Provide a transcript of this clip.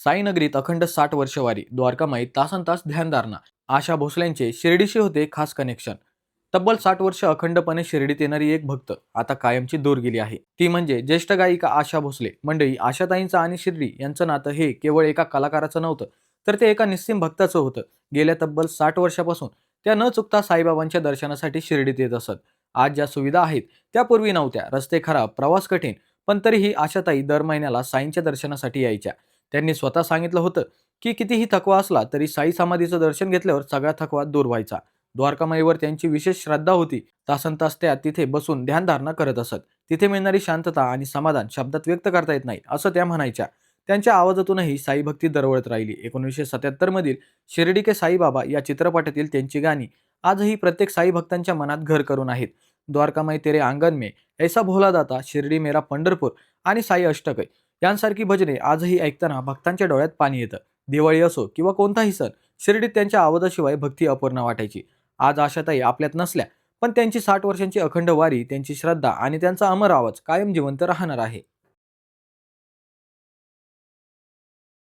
साईनगरीत अखंड 60 वर्ष वारी, द्वारकामाई तासनतास ध्यानधारणा. आशा भोसलेंचे शिर्डीशी होते खास कनेक्शन. तब्बल 60 वर्ष अखंडपणे शिर्डीत येणारी एक भक्त आता कायमची दूर गेली आहे. ती म्हणजे ज्येष्ठ गायिका आशा भोसले. मंडळी, आशाताईंचं आणि शिर्डी यांचं नातं हे केवळ एका कलाकाराचं नव्हतं, तर ते एका निस्सीम भक्ताचं होतं. गेल्या तब्बल 60 वर्षापासून त्या न चुकता साईबाबांच्या दर्शनासाठी शिर्डीत येत असत. आज ज्या सुविधा आहेत त्या पूर्वी नव्हत्या. रस्ते खराब, प्रवास कठीण, पण तरीही आशाताई दर महिन्याला साईंच्या दर्शनासाठी यायच्या. त्यांनी स्वतः सांगितलं होतं की कितीही थकवा असला तरी साई समाधीचं दर्शन घेतल्यावर सगळा थकवा दूर व्हायचा. द्वारकामाईवर त्यांची विशेष श्रद्धा होती. तासनतास त्या तिथे बसून ध्यानधारणा करत असत. तिथे मिळणारी शांतता आणि समाधान शब्दात व्यक्त करता येत नाही, असं त्या म्हणायच्या. त्यांच्या आवाजातूनही साई भक्ती दरवळत राहिली. 1977 मधील शिर्डी के साईबाबा या चित्रपटातील त्यांची गाणी आजही प्रत्येक साई भक्तांच्या मनात घर करून आहेत. द्वारकामाई तेरे आंगन में, ऐसा भोला दाता, शिर्डी मेरा पंढरपूर आणि साई अष्टक यांसारखी भजने आजही ऐकताना भक्तांच्या डोळ्यात पाणी येतं. दिवाळी असो किंवा कोणताही सण, शिर्डीत त्यांच्या आवाजाशिवाय भक्ती अपूर्ण वाटायची. आज आशाताई आपल्यात नसल्या, पण त्यांची 60 वर्षांची अखंड वारी, त्यांची श्रद्धा आणि त्यांचा अमर आवाज कायम जिवंत राहणार आहे.